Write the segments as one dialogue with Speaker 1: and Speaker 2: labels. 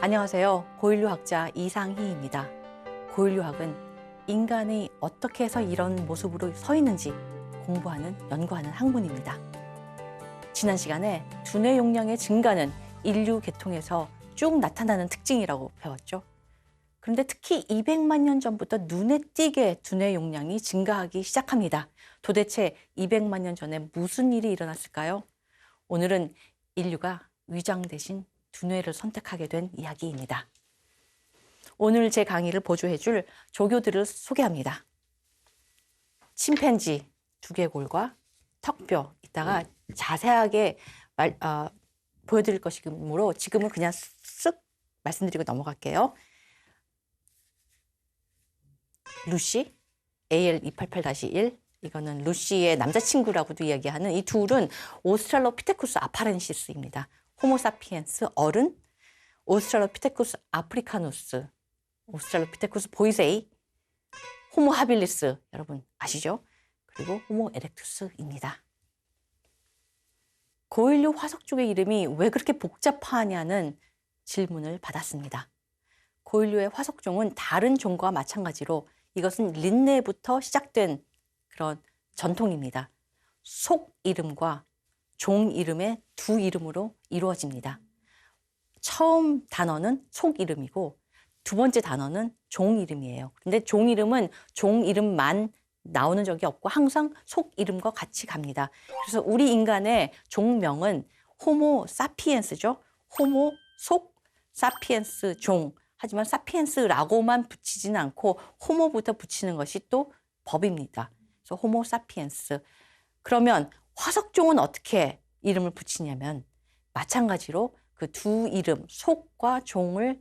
Speaker 1: 안녕하세요. 고인류학자 이상희입니다. 고인류학은 인간이 어떻게 해서 이런 모습으로 서 있는지 공부하는, 연구하는 학문입니다. 지난 시간에 두뇌 용량의 증가는 인류 계통에서 쭉 나타나는 특징이라고 배웠죠. 그런데 특히 200만 년 전부터 눈에 띄게 두뇌 용량이 증가하기 시작합니다. 도대체 200만 년 전에 무슨 일이 일어났을까요? 오늘은 인류가 위장 대신 두뇌를 선택하게 된 이야기입니다. 오늘 제 강의를 보조해줄 조교들을 소개합니다. 침팬지, 두개골과 턱뼈, 이따가 자세하게 보여드릴 것이므로 지금은 그냥 쓱 말씀드리고 넘어갈게요. 루시, AL288-1, 이거는 루시의 남자친구라고도 이야기하는 이 둘은 오스트랄로피테쿠스 아파렌시스입니다. 호모사피엔스 어른, 오스트랄로피테쿠스 아프리카누스, 오스트랄로피테쿠스 보이세이, 호모 하빌리스, 여러분 아시죠? 그리고 호모 에렉투스입니다. 고인류 화석 쪽의 이름이 왜 그렇게 복잡하냐는 질문을 받았습니다. 고인류의 화석종은 다른 종과 마찬가지로 이것은 린네부터 시작된 그런 전통입니다. 속 이름과 종 이름의 두 이름으로 이루어집니다. 처음 단어는 속 이름이고 두 번째 단어는 종 이름이에요. 근데 종 이름은 종 이름만 나오는 적이 없고 항상 속 이름과 같이 갑니다. 그래서 우리 인간의 종명은 호모 사피엔스죠. 호모 속 사피엔스 종. 하지만 사피엔스라고만 붙이지는 않고 호모부터 붙이는 것이 또 법입니다. 그래서 호모 사피엔스. 그러면 화석종은 어떻게 이름을 붙이냐면 마찬가지로 그 두 이름, 속과 종을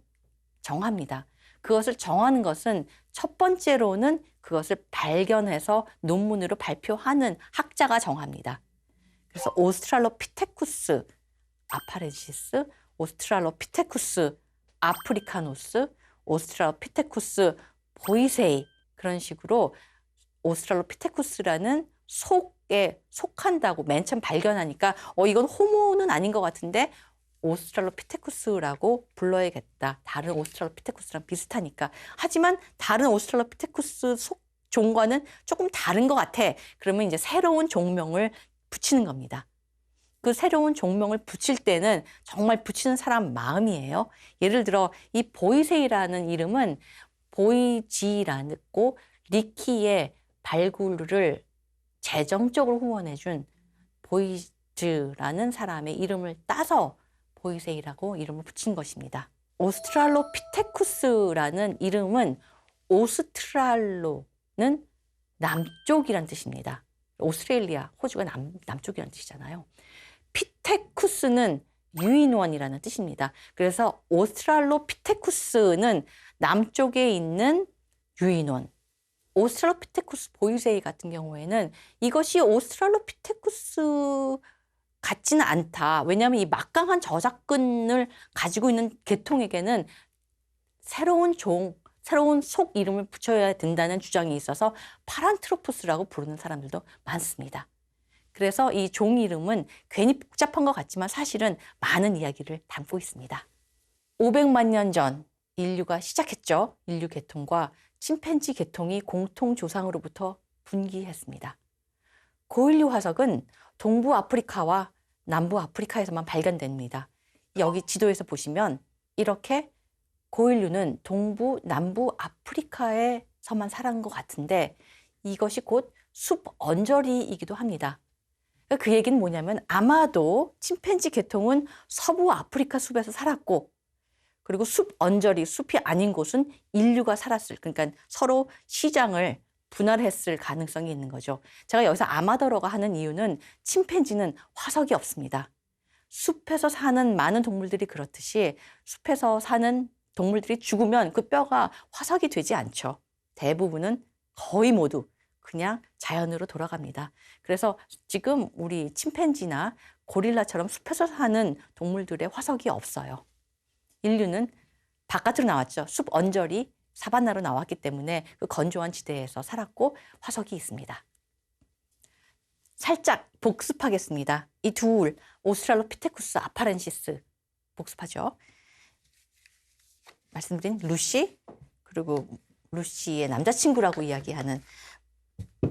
Speaker 1: 정합니다. 그것을 정하는 것은 첫 번째로는 그것을 발견해서 논문으로 발표하는 학자가 정합니다. 그래서 오스트랄로피테쿠스 아파렌시스, 오스트랄로피테쿠스 아프리카누스, 오스트랄로피테쿠스 보이세이, 그런 식으로 오스트랄로피테쿠스라는 속에 속한다고 맨 처음 발견하니까 이건 호모는 아닌 것 같은데 오스트랄로피테쿠스라고 불러야겠다. 다른 오스트랄로피테쿠스랑 비슷하니까. 하지만 다른 오스트랄로피테쿠스 종과는 조금 다른 것 같아. 그러면 이제 새로운 종명을 붙이는 겁니다. 그 새로운 종명을 붙일 때는 정말 붙이는 사람 마음이에요. 예를 들어 이 보이세이라는 이름은 보이지라고 리키의 발굴을 재정적으로 후원해준 보이즈라는 사람의 이름을 따서 보이세이라고 이름을 붙인 것입니다. 오스트랄로피테쿠스라는 이름은 오스트랄로는 남쪽이란 뜻입니다. 오스트레일리아, 호주가 남쪽이란 뜻이잖아요. 피테쿠스는 유인원이라는 뜻입니다. 그래서 오스트랄로피테쿠스는 남쪽에 있는 유인원. 오스트랄로피테쿠스 보이세이 같은 경우에는 이것이 오스트랄로피테쿠스 같지는 않다. 왜냐하면 이 막강한 저작근을 가지고 있는 계통에게는 새로운 종, 새로운 속 이름을 붙여야 된다는 주장이 있어서 파란트로포스라고 부르는 사람들도 많습니다. 그래서 이 종 이름은 괜히 복잡한 것 같지만 사실은 많은 이야기를 담고 있습니다. 500만 년 전 인류가 시작했죠. 인류 계통과 침팬지 계통이 공통 조상으로부터 분기했습니다. 고인류 화석은 동부 아프리카와 남부 아프리카에서만 발견됩니다. 여기 지도에서 보시면 이렇게 고인류는 동부, 남부 아프리카에서만 살았는 것 같은데 이것이 곧 숲 언저리이기도 합니다. 그 얘기는 뭐냐면 아마도 침팬지 계통은 서부 아프리카 숲에서 살았고 그리고 숲 언저리, 숲이 아닌 곳은 인류가 살았을, 그러니까 서로 시장을 분할했을 가능성이 있는 거죠. 제가 여기서 아마더라고 하는 이유는 침팬지는 화석이 없습니다. 숲에서 사는 많은 동물들이 그렇듯이 숲에서 사는 동물들이 죽으면 그 뼈가 화석이 되지 않죠. 대부분은 거의 모두 그냥 자연으로 돌아갑니다. 그래서 지금 우리 침팬지나 고릴라처럼 숲에서 사는 동물들의 화석이 없어요. 인류는 바깥으로 나왔죠. 숲 언저리, 사바나로 나왔기 때문에 그 건조한 지대에서 살았고 화석이 있습니다. 살짝 복습하겠습니다. 이 둘, 오스트랄로피테쿠스 아파렌시스 복습하죠. 말씀드린 루시, 그리고 루시의 남자친구라고 이야기하는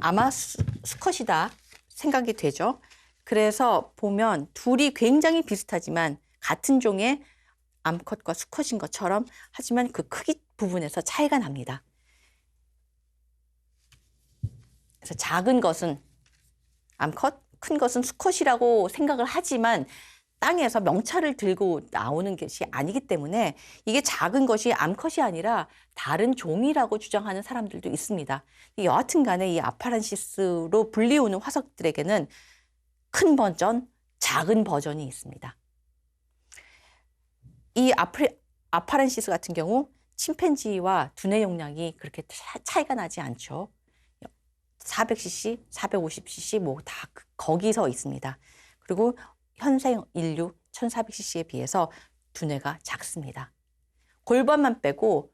Speaker 1: 아마 수컷이다 생각이 되죠. 그래서 보면 둘이 굉장히 비슷하지만 같은 종의 암컷과 수컷인 것처럼, 하지만 그 크기 부분에서 차이가 납니다. 그래서 작은 것은 암컷, 큰 것은 수컷이라고 생각을 하지만 땅에서 명찰을 들고 나오는 것이 아니기 때문에 이게 작은 것이 암컷이 아니라 다른 종이라고 주장하는 사람들도 있습니다. 여하튼 간에 이 아파렌시스로 불리우는 화석들에게는 큰 버전, 작은 버전이 있습니다. 이 아파렌시스 같은 경우 침팬지와 두뇌 용량이 그렇게 차이가 나지 않죠. 400cc, 450cc 뭐 다 거기서 있습니다. 그리고 현생 인류 1400cc에 비해서 두뇌가 작습니다. 골반만 빼고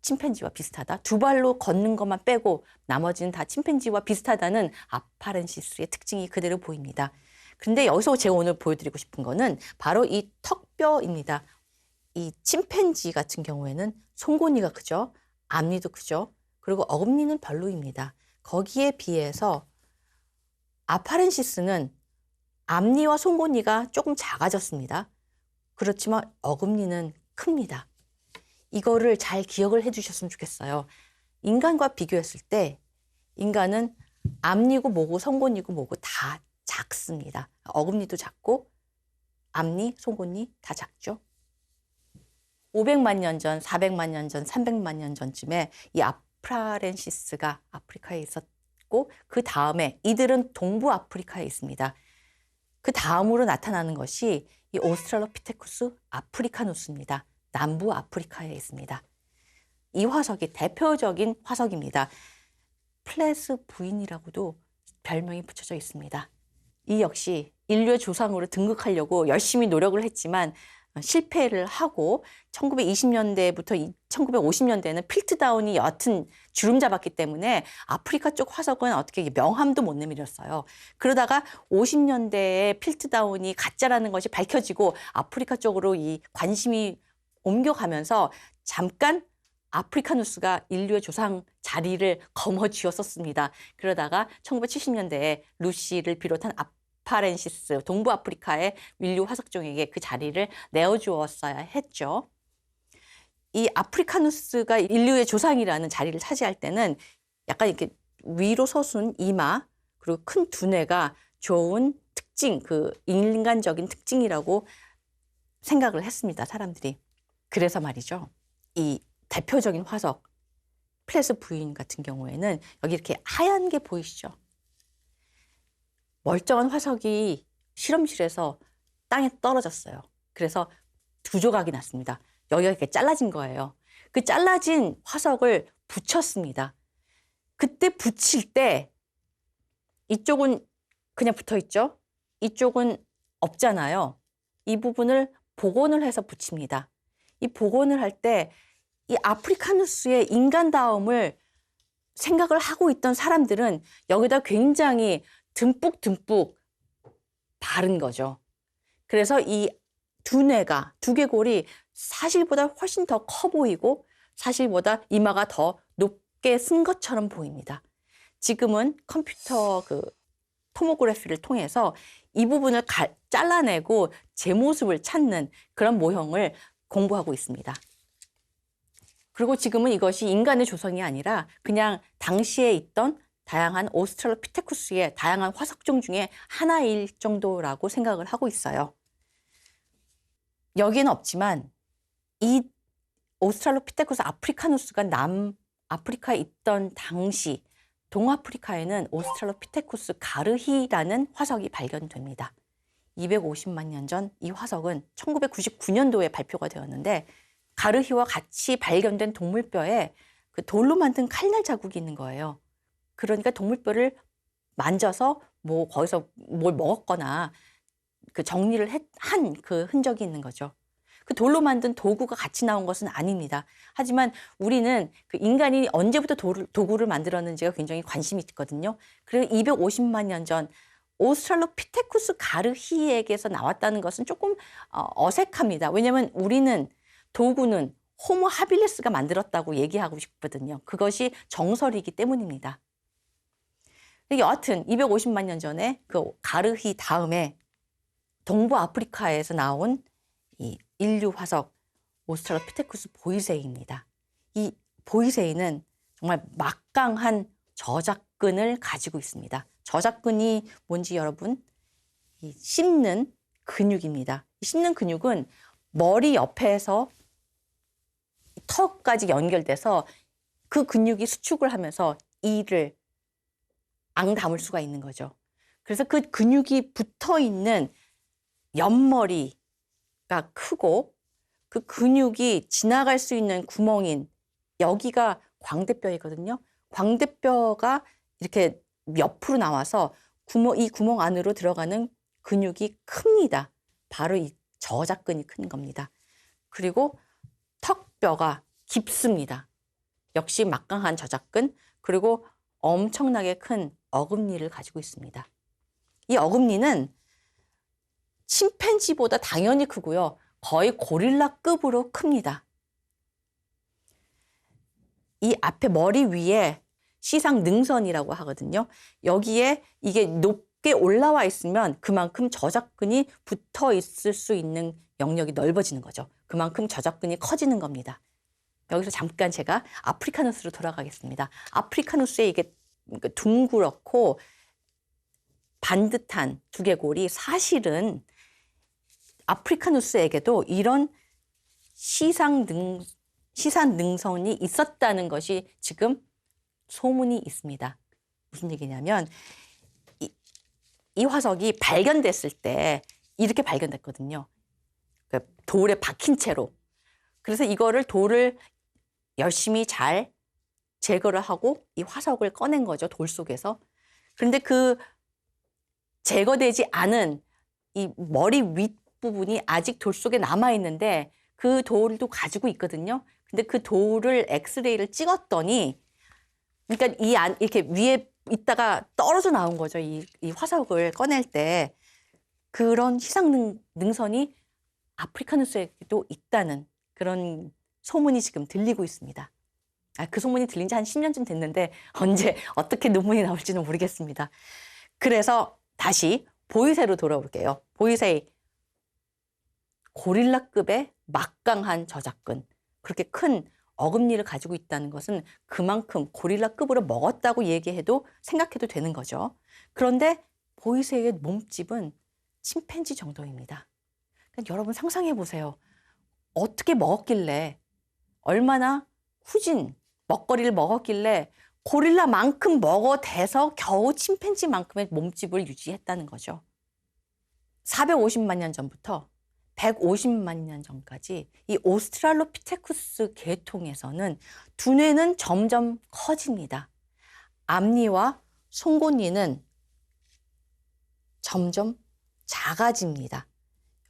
Speaker 1: 침팬지와 비슷하다. 두 발로 걷는 것만 빼고 나머지는 다 침팬지와 비슷하다는 아파렌시스의 특징이 그대로 보입니다. 그런데 여기서 제가 오늘 보여드리고 싶은 거는 바로 이 턱뼈입니다. 이 침팬지 같은 경우에는 송곳니가 크죠. 앞니도 크죠. 그리고 어금니는 별로입니다. 거기에 비해서 아파렌시스는 앞니와 송곳니가 조금 작아졌습니다. 그렇지만 어금니는 큽니다. 이거를 잘 기억을 해주셨으면 좋겠어요. 인간과 비교했을 때 인간은 앞니고 뭐고 송곳니고 뭐고 다 작습니다. 어금니도 작고 앞니, 송곳니 다 작죠. 500만 년 전, 400만 년 전, 300만 년 전쯤에 이 아파렌시스가 아프리카에 있었고 그 다음에 이들은 동부 아프리카에 있습니다. 그 다음으로 나타나는 것이 이 오스트랄로피테쿠스 아프리카누스입니다. 남부 아프리카에 있습니다. 이 화석이 대표적인 화석입니다. 플레스 부인이라고도 별명이 붙여져 있습니다. 이 역시 인류의 조상으로 등극하려고 열심히 노력을 했지만 실패를 하고 1920년대부터 1950년대에는 필트다운이 여하튼 주름 잡았기 때문에 아프리카 쪽 화석은 어떻게 명함도 못 내밀었어요. 그러다가 50년대에 필트다운이 가짜라는 것이 밝혀지고 아프리카 쪽으로 이 관심이 옮겨가면서 잠깐 아프리카누스가 인류의 조상 자리를 거머쥐었었습니다. 그러다가 1970년대에 루시를 비롯한 아파렌시스, 동부 아프리카의 인류 화석종에게 그 자리를 내어주었어야 했죠. 이 아프리카누스가 인류의 조상이라는 자리를 차지할 때는 약간 이렇게 위로 솟은 이마, 그리고 큰 두뇌가 좋은 특징, 그 인간적인 특징이라고 생각을 했습니다, 사람들이. 그래서 말이죠. 이 대표적인 화석, 플레스 부인 같은 경우에는 여기 이렇게 하얀 게 보이시죠? 멀쩡한 화석이 실험실에서 땅에 떨어졌어요. 그래서 두 조각이 났습니다. 여기가 이렇게 잘라진 거예요. 그 잘라진 화석을 붙였습니다. 그때 붙일 때 이쪽은 그냥 붙어 있죠? 이쪽은 없잖아요. 이 부분을 복원을 해서 붙입니다. 이 복원을 할 때 이 아프리카누스의 인간다움을 생각을 하고 있던 사람들은 여기다 굉장히 듬뿍듬뿍 바른 거죠. 그래서 이 두뇌가, 두개골이 사실보다 훨씬 더 커 보이고 사실보다 이마가 더 높게 쓴 것처럼 보입니다. 지금은 컴퓨터 토모그래피를 통해서 이 부분을 잘라내고 제 모습을 찾는 그런 모형을 공부하고 있습니다. 그리고 지금은 이것이 인간의 조성이 아니라 그냥 당시에 있던 다양한 오스트랄로피테쿠스의 다양한 화석종 중에 하나일 정도라고 생각을 하고 있어요. 여기는 없지만 이 오스트랄로피테쿠스 아프리카누스가 남아프리카에 있던 당시 동아프리카에는 오스트랄로피테쿠스 가르히라는 화석이 발견됩니다. 250만 년 전 이 화석은 1999년도에 발표가 되었는데 가르히와 같이 발견된 동물뼈에 그 돌로 만든 칼날 자국이 있는 거예요. 그러니까 동물뼈를 만져서 뭐 거기서 뭘 먹었거나 그 정리를 한 그 흔적이 있는 거죠. 그 돌로 만든 도구가 같이 나온 것은 아닙니다. 하지만 우리는 그 인간이 언제부터 도구를 만들었는지가 굉장히 관심이 있거든요. 그래서 250만 년 전 오스트랄로피테쿠스 가르히에게서 나왔다는 것은 조금 어색합니다. 왜냐하면 우리는 도구는 호모 하빌리스가 만들었다고 얘기하고 싶거든요. 그것이 정설이기 때문입니다. 여하튼 250만 년 전에 그 가르히 다음에 동부 아프리카에서 나온 이 인류 화석 오스트랄로피테쿠스 보이세이입니다. 이 보이세이는 정말 막강한 저작근을 가지고 있습니다. 저작근이 뭔지 여러분, 이 씹는 근육입니다. 이 씹는 근육은 머리 옆에서 턱까지 연결돼서 그 근육이 수축을 하면서 이를 앙담을 수가 있는 거죠. 그래서 그 근육이 붙어 있는 옆머리가 크고 그 근육이 지나갈 수 있는 구멍인 여기가 광대뼈이거든요. 광대뼈가 이렇게 옆으로 나와서 이 구멍 안으로 들어가는 근육이 큽니다. 바로 이 저작근이 큰 겁니다. 그리고 턱뼈가 깊습니다. 역시 막강한 저작근, 그리고 엄청나게 큰 어금니를 가지고 있습니다. 이 어금니는 침팬지보다 당연히 크고요. 거의 고릴라급으로 큽니다. 이 앞에 머리 위에 시상 능선이라고 하거든요. 여기에 이게 높게 올라와 있으면 그만큼 저작근이 붙어 있을 수 있는 영역이 넓어지는 거죠. 그만큼 저작근이 커지는 겁니다. 여기서 잠깐 제가 아프리카누스로 돌아가겠습니다. 아프리카누스의 이게 둥그렇고 반듯한 두개골이 사실은 아프리카누스에게도 이런 시산 능선이 있었다는 것이 지금 소문이 있습니다. 무슨 얘기냐면 이 화석이 발견됐을 때 이렇게 발견됐거든요. 돌에 박힌 채로. 그래서 이거를 돌을 열심히 잘 제거를 하고 이 화석을 꺼낸 거죠. 돌 속에서. 그런데 그 제거되지 않은 이 머리 윗부분이 아직 돌 속에 남아있는데 그 돌도 가지고 있거든요. 근데 그 돌을 엑스레이를 찍었더니 그러니까 이렇게 위에 있다가 떨어져 나온 거죠. 이 화석을 꺼낼 때 그런 희상 능선이 아프리카누스에도 있다는 그런 소문이 지금 들리고 있습니다. 그 소문이 들린 지 한 10년쯤 됐는데 언제 어떻게 논문이 나올지는 모르겠습니다. 그래서 다시 보이세이로 돌아올게요. 보이세이, 고릴라급의 막강한 저작근, 그렇게 큰 어금니를 가지고 있다는 것은 그만큼 고릴라급으로 먹었다고 얘기해도 생각해도 되는 거죠. 그런데 보이세이의 몸집은 침팬지 정도입니다. 그러니까 여러분 상상해 보세요. 어떻게 먹었길래, 얼마나 후진 먹거리를 먹었길래 고릴라만큼 먹어대서 겨우 침팬지만큼의 몸집을 유지했다는 거죠. 450만 년 전부터 150만 년 전까지 이 오스트랄로피테쿠스 계통에서는 두뇌는 점점 커집니다. 앞니와 송곳니는 점점 작아집니다.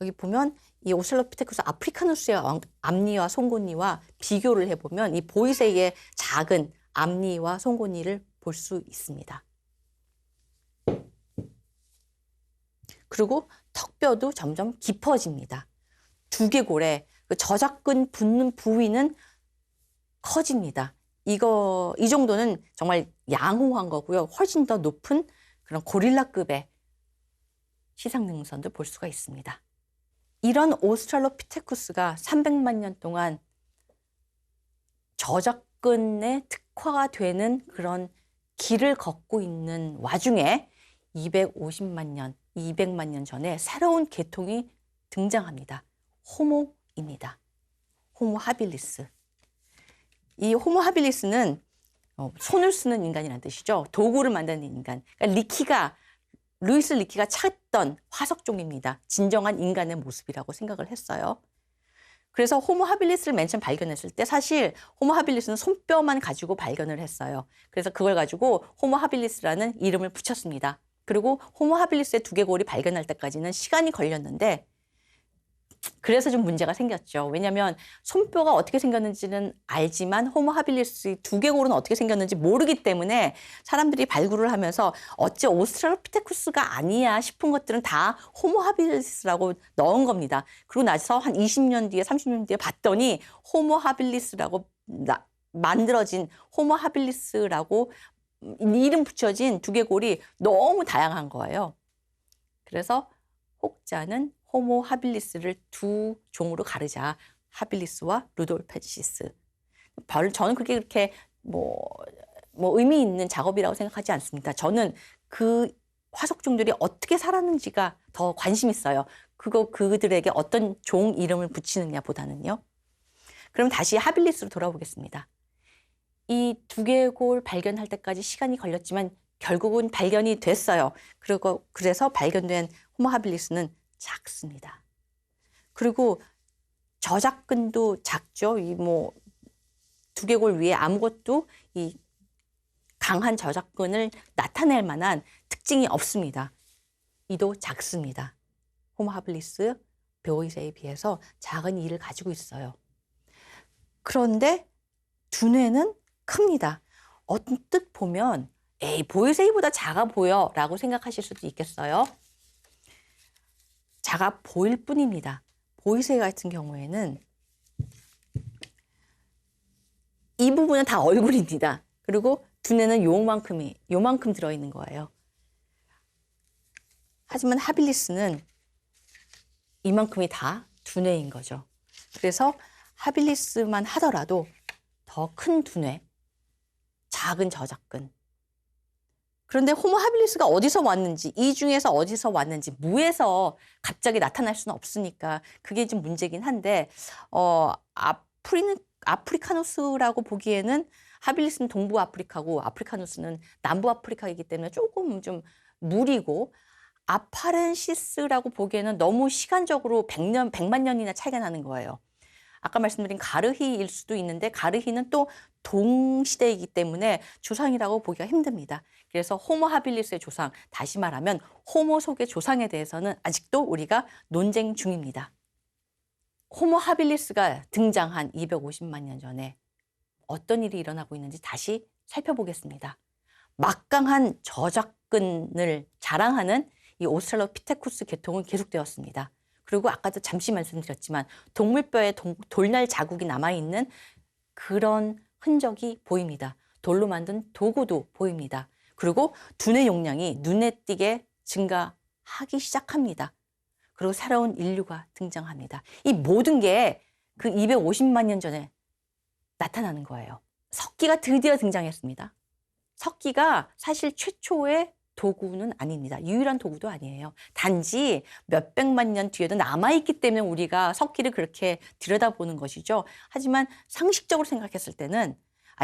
Speaker 1: 여기 보면 이 오스트랄로피테쿠스 아프리카누스의 앞니와 송곳니와 비교를 해보면 이 보이세이의 작은 앞니와 송곳니를 볼 수 있습니다. 그리고 턱뼈도 점점 깊어집니다. 두개골에 그 저작근 붙는 부위는 커집니다. 이 정도는 정말 양호한 거고요. 훨씬 더 높은 그런 고릴라급의 시상능선도 볼 수가 있습니다. 이런 오스트랄로피테쿠스가 300만 년 동안 저작근의 특화가 되는 그런 길을 걷고 있는 와중에 250만 년, 200만 년 전에 새로운 계통이 등장합니다. 호모입니다. 호모 하빌리스. 이 호모 하빌리스는 손을 쓰는 인간이라는 뜻이죠. 도구를 만드는 인간. 그러니까 루이스 리키가 찾던 화석종입니다. 진정한 인간의 모습이라고 생각을 했어요. 그래서 호모 하빌리스를 맨 처음 발견했을 때 사실 호모 하빌리스는 손뼈만 가지고 발견을 했어요. 그래서 그걸 가지고 호모 하빌리스라는 이름을 붙였습니다. 그리고 호모 하빌리스의 두개골이 발견할 때까지는 시간이 걸렸는데 그래서 좀 문제가 생겼죠. 왜냐하면 손뼈가 어떻게 생겼는지는 알지만 호모 하빌리스의 두개골은 어떻게 생겼는지 모르기 때문에 사람들이 발굴을 하면서 어째 오스트랄로피테쿠스가 아니야 싶은 것들은 다 호모 하빌리스라고 넣은 겁니다. 그리고 나서 한 20년 뒤에 30년 뒤에 봤더니 호모 하빌리스라고 만들어진 호모 하빌리스라고 이름 붙여진 두개골이 너무 다양한 거예요. 그래서 혹자는 호모 하빌리스를 두 종으로 가르자. 하빌리스와 루돌펜시스. 저는 그게 그렇게 의미 있는 작업이라고 생각하지 않습니다. 저는 그 화석종들이 어떻게 살았는지가 더 관심 있어요. 그들에게 어떤 종 이름을 붙이느냐 보다는요. 그럼 다시 하빌리스로 돌아오겠습니다. 이 두개골 발견할 때까지 시간이 걸렸지만 결국은 발견이 됐어요. 그래서 발견된 호모 하빌리스는 작습니다. 그리고 저작근도 작죠. 두개골 위에 아무것도 이 강한 저작근을 나타낼 만한 특징이 없습니다. 이도 작습니다. 호모 하빌리스 보이세이에 비해서 작은 이를 가지고 있어요. 그런데 두뇌는 큽니다. 언뜻 보면 에이, 보이세이보다 작아 보여 라고 생각하실 수도 있겠어요. 작아 보일 뿐입니다. 보이세이 같은 경우에는 이 부분은 다 얼굴입니다. 그리고 두뇌는 요만큼 들어있는 거예요. 하지만 하빌리스는 이만큼이 다 두뇌인 거죠. 그래서 하빌리스만 하더라도 더 큰 두뇌, 작은 저작근. 그런데 호모 하빌리스가 어디서 왔는지, 이 중에서 어디서 왔는지, 무에서 갑자기 나타날 수는 없으니까 그게 좀 문제긴 한데, 아프리카누스라고 보기에는 하빌리스는 동부 아프리카고 아프리카누스는 남부 아프리카이기 때문에 조금 좀 무리고, 아파렌시스라고 보기에는 너무 시간적으로 100만 년이나 차이가 나는 거예요. 아까 말씀드린 가르히일 수도 있는데 가르히는 또 동시대이기 때문에 조상이라고 보기가 힘듭니다. 그래서 호모 하빌리스의 조상, 다시 말하면 호모 속의 조상에 대해서는 아직도 우리가 논쟁 중입니다. 호모 하빌리스가 등장한 250만 년 전에 어떤 일이 일어나고 있는지 다시 살펴보겠습니다. 막강한 저작근을 자랑하는 이 오스트랄로피테쿠스 계통은 계속되었습니다. 그리고 아까도 잠시 말씀드렸지만 동물뼈에 돌날 자국이 남아있는 그런 흔적이 보입니다. 돌로 만든 도구도 보입니다. 그리고 두뇌 용량이 눈에 띄게 증가하기 시작합니다. 그리고 새로운 인류가 등장합니다. 이 모든 게 그 250만 년 전에 나타나는 거예요. 석기가 드디어 등장했습니다. 석기가 사실 최초의 도구는 아닙니다. 유일한 도구도 아니에요. 단지 몇백만 년 뒤에도 남아있기 때문에 우리가 석기를 그렇게 들여다보는 것이죠. 하지만 상식적으로 생각했을 때는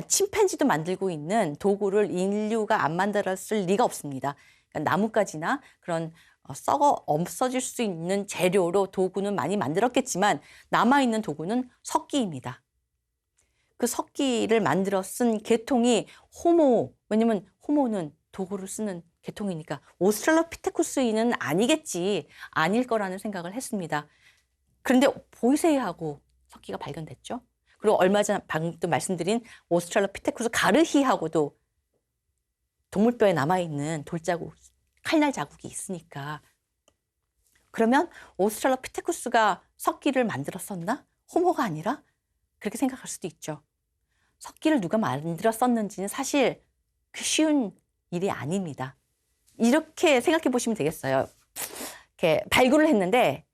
Speaker 1: 침팬지도 만들고 있는 도구를 인류가 안 만들었을 리가 없습니다. 그러니까 나뭇가지나 그런 썩어 없어질 수 있는 재료로 도구는 많이 만들었겠지만 남아있는 도구는 석기입니다. 그 석기를 만들어 쓴 계통이 왜냐면 호모는 도구를 쓰는 계통이니까 오스트랄로피테쿠스인은 아닐 거라는 생각을 했습니다. 그런데 보이세이하고 석기가 발견됐죠. 그리고 얼마 전 방금 말씀드린 오스트랄로피테쿠스 가르히하고도 동물뼈에 남아있는 돌자국, 칼날 자국이 있으니까 그러면 오스트랄로피테쿠스가 석기를 만들었었나? 호모가 아니라? 그렇게 생각할 수도 있죠. 석기를 누가 만들었었는지는 사실 쉬운 일이 아닙니다. 이렇게 생각해 보시면 되겠어요. 이렇게 발굴을 했는데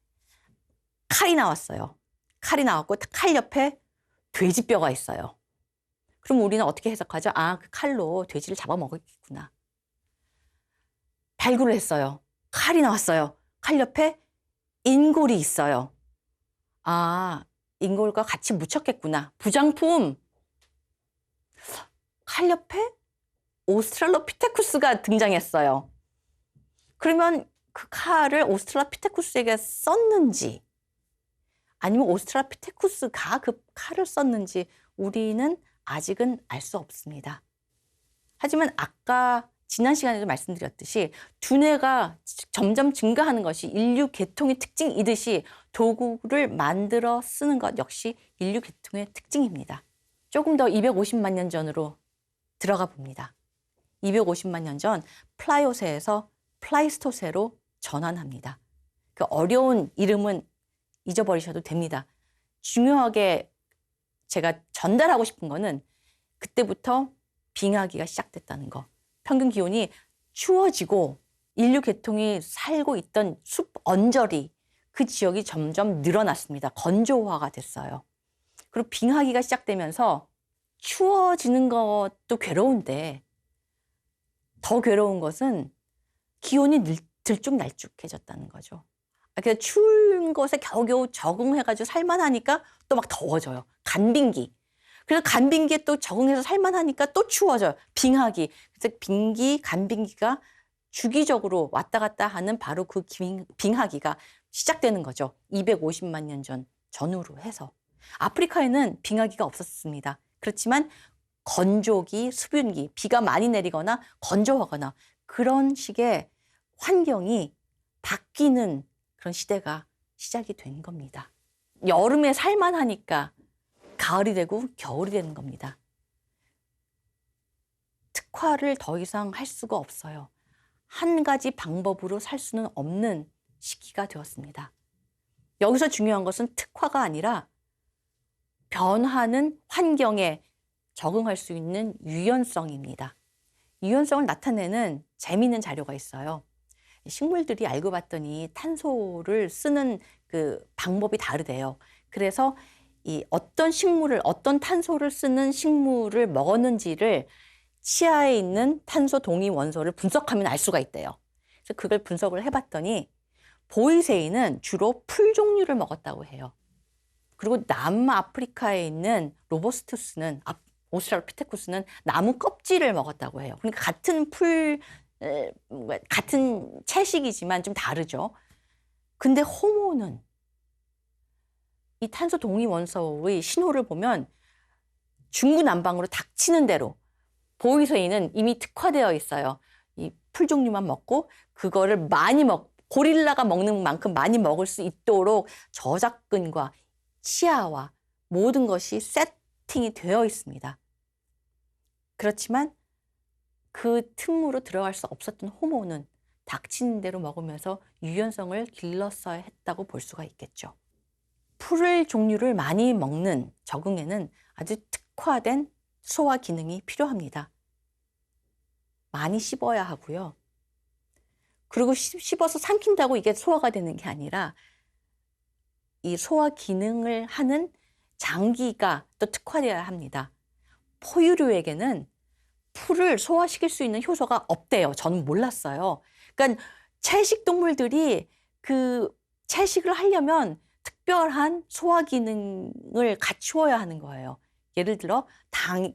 Speaker 1: 칼이 나왔어요. 칼이 나왔고 칼 옆에 돼지뼈가 있어요. 그럼 우리는 어떻게 해석하죠? 그 칼로 돼지를 잡아먹었구나. 발굴을 했어요. 칼이 나왔어요. 칼 옆에 인골이 있어요. 인골과 같이 묻혔겠구나. 부장품. 칼 옆에 오스트랄로피테쿠스가 등장했어요. 그러면 그 칼을 오스트랄로피테쿠스에게 썼는지 아니면 오스트랄로피테쿠스가 그 칼을 썼는지 우리는 아직은 알 수 없습니다. 하지만 아까 지난 시간에도 말씀드렸듯이 두뇌가 점점 증가하는 것이 인류 계통의 특징이듯이 도구를 만들어 쓰는 것 역시 인류 계통의 특징입니다. 조금 더 250만 년 전으로 들어가 봅니다. 250만 년 전 플라이오세에서 플라이스토세로 전환합니다. 그 어려운 이름은 잊어버리셔도 됩니다. 중요하게 제가 전달하고 싶은 거는 그때부터 빙하기가 시작됐다는 거. 평균 기온이 추워지고 인류 계통이 살고 있던 숲 언저리, 그 지역이 점점 늘어났습니다. 건조화가 됐어요. 그리고 빙하기가 시작되면서 추워지는 것도 괴로운데 더 괴로운 것은 기온이 들쭉날쭉해졌다는 거죠. 그래서 추운 것에 겨우겨우 적응해가지고 살만하니까 또 막 더워져요. 간빙기. 그래서 간빙기에 또 적응해서 살만하니까 또 추워져요. 빙하기. 그래서 빙기, 간빙기가 주기적으로 왔다 갔다 하는 바로 그 빙하기가 시작되는 거죠. 250만 년 전후로 해서. 아프리카에는 빙하기가 없었습니다. 그렇지만 건조기, 수분기, 비가 많이 내리거나 건조하거나 그런 식의 환경이 바뀌는 그런 시대가 시작이 된 겁니다. 여름에 살만하니까 가을이 되고 겨울이 되는 겁니다. 특화를 더 이상 할 수가 없어요. 한 가지 방법으로 살 수는 없는 시기가 되었습니다. 여기서 중요한 것은 특화가 아니라 변하는 환경에 적응할 수 있는 유연성입니다. 유연성을 나타내는 재미있는 자료가 있어요. 식물들이 알고 봤더니 탄소를 쓰는 그 방법이 다르대요. 그래서 이 어떤 식물을, 어떤 탄소를 쓰는 식물을 먹었는지를 치아에 있는 탄소 동위 원소를 분석하면 알 수가 있대요. 그래서 그걸 분석을 해봤더니 보이세이는 주로 풀 종류를 먹었다고 해요. 그리고 남아프리카에 있는 로버스투스는, 오스트랄로피테쿠스는 나무 껍질을 먹었다고 해요. 그러니까 같은 채식이지만 좀 다르죠. 근데 호모는 이 탄소 동위 원소의 신호를 보면 중구난방으로 닥치는 대로 보이세이는 이미 특화되어 있어요. 이 풀 종류만 먹고 그거를 고릴라가 먹는 만큼 많이 먹을 수 있도록 저작근과 치아와 모든 것이 세팅이 되어 있습니다. 그렇지만 그 틈으로 들어갈 수 없었던 호모는 닥치는 대로 먹으면서 유연성을 길렀어야 했다고 볼 수가 있겠죠. 풀 종류를 많이 먹는 적응에는 아주 특화된 소화 기능이 필요합니다. 많이 씹어야 하고요. 그리고 씹어서 삼킨다고 이게 소화가 되는 게 아니라 이 소화 기능을 하는 장기가 또 특화되어야 합니다. 포유류에게는 풀을 소화시킬 수 있는 효소가 없대요. 저는 몰랐어요. 그러니까 채식 동물들이 그 채식을 하려면 특별한 소화 기능을 갖추어야 하는 거예요. 예를 들어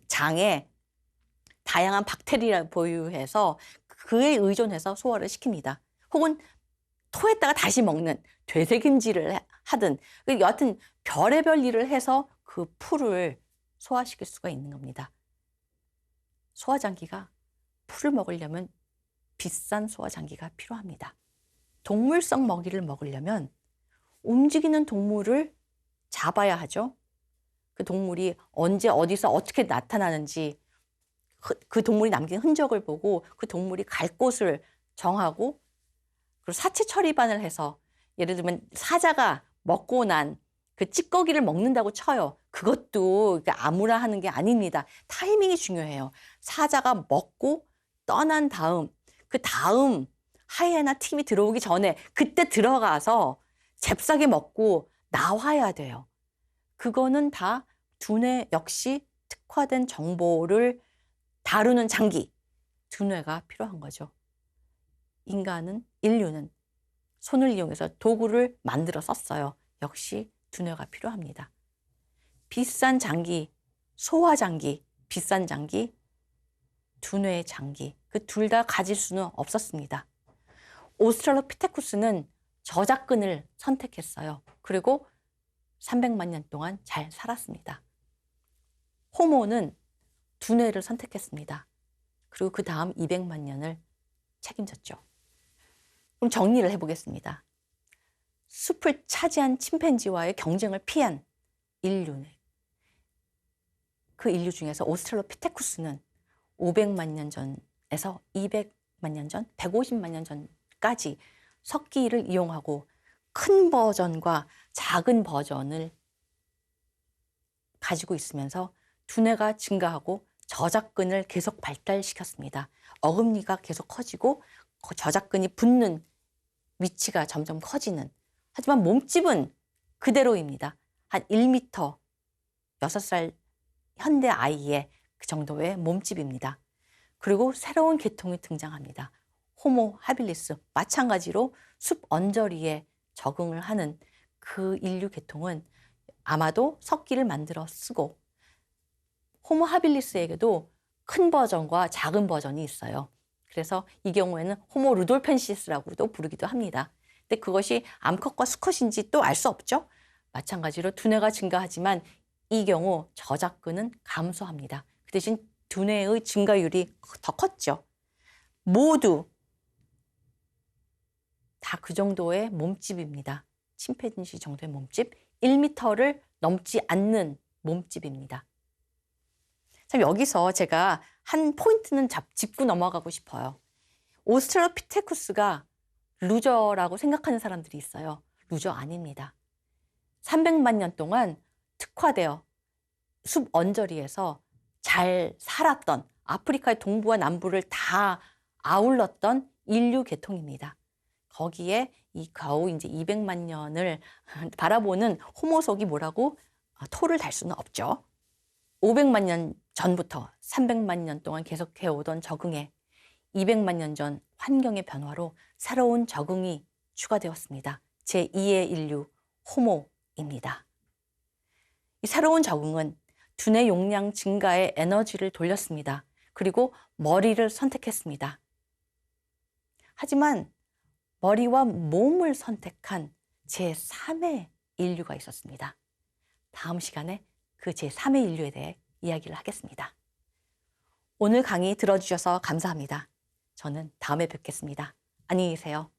Speaker 1: 장에 다양한 박테리아를 보유해서 그에 의존해서 소화를 시킵니다. 혹은 토했다가 다시 먹는 되새김질을 하든 여하튼 별의별 일을 해서 그 풀을 소화시킬 수가 있는 겁니다. 소화장기가 풀을 먹으려면 비싼 소화장기가 필요합니다. 동물성 먹이를 먹으려면 움직이는 동물을 잡아야 하죠. 그 동물이 언제 어디서 어떻게 나타나는지 그 동물이 남긴 흔적을 보고 그 동물이 갈 곳을 정하고 그리고 사체 처리반을 해서 예를 들면 사자가 먹고 난 그 찌꺼기를 먹는다고 쳐요. 그것도 아무나 하는 게 아닙니다. 타이밍이 중요해요. 사자가 먹고 떠난 다음 그 다음 하이에나 팀이 들어오기 전에 그때 들어가서 잽싸게 먹고 나와야 돼요. 그거는 다 두뇌 역시 특화된 정보를 다루는 장기, 두뇌가 필요한 거죠. 인류는 손을 이용해서 도구를 만들어 썼어요. 역시 두뇌가 필요합니다. 비싼 장기, 소화 장기, 비싼 장기, 두뇌의 장기, 그 둘 다 가질 수는 없었습니다. 오스트랄로피테쿠스는 저작근을 선택했어요. 그리고 300만 년 동안 잘 살았습니다. 호모는 두뇌를 선택했습니다. 그리고 그 다음 200만 년을 책임졌죠. 그럼 정리를 해보겠습니다. 숲을 차지한 침팬지와의 경쟁을 피한 인류. 그 인류 중에서 오스트랄로피테쿠스는 500만 년 전에서 200만 년 전, 150만 년 전까지 석기를 이용하고 큰 버전과 작은 버전을 가지고 있으면서 두뇌가 증가하고 저작근을 계속 발달시켰습니다. 어금니가 계속 커지고 저작근이 붙는 위치가 점점 커지는. 하지만 몸집은 그대로입니다. 한 1m, 6살 현대 아이의 그 정도의 몸집입니다. 그리고 새로운 계통이 등장합니다. 호모 하빌리스. 마찬가지로 숲 언저리에 적응을 하는 그 인류 계통은 아마도 석기를 만들어 쓰고, 호모 하빌리스에게도 큰 버전과 작은 버전이 있어요. 그래서 이 경우에는 호모 루돌펜시스라고도 부르기도 합니다. 근데 그것이 암컷과 수컷인지 또 알 수 없죠. 마찬가지로 두뇌가 증가하지만 이 경우 저작근은 감소합니다. 그 대신 두뇌의 증가율이 더 컸죠. 모두 다 그 정도의 몸집입니다. 침팬지 정도의 몸집, 1m를 넘지 않는 몸집입니다. 참, 여기서 제가 한 포인트는 짚고 넘어가고 싶어요. 오스트랄로피테쿠스가 루저라고 생각하는 사람들이 있어요. 루저 아닙니다. 300만 년 동안 특화되어 숲 언저리에서 잘 살았던, 아프리카의 동부와 남부를 다 아울렀던 인류 계통입니다. 거기에 이 겨우 이제 200만 년을 바라보는 호모속이 뭐라고 토를 달 수는 없죠. 500만 년 전부터 300만 년 동안 계속해오던 적응에 200만 년 전 환경의 변화로 새로운 적응이 추가되었습니다. 제2의 인류 호모입니다. 이 새로운 적응은 두뇌 용량 증가에 에너지를 돌렸습니다. 그리고 머리를 선택했습니다. 하지만 머리와 몸을 선택한 제3의 인류가 있었습니다. 다음 시간에 그 제3의 인류에 대해 이야기를 하겠습니다. 오늘 강의 들어주셔서 감사합니다. 저는 다음에 뵙겠습니다. 안녕히 계세요.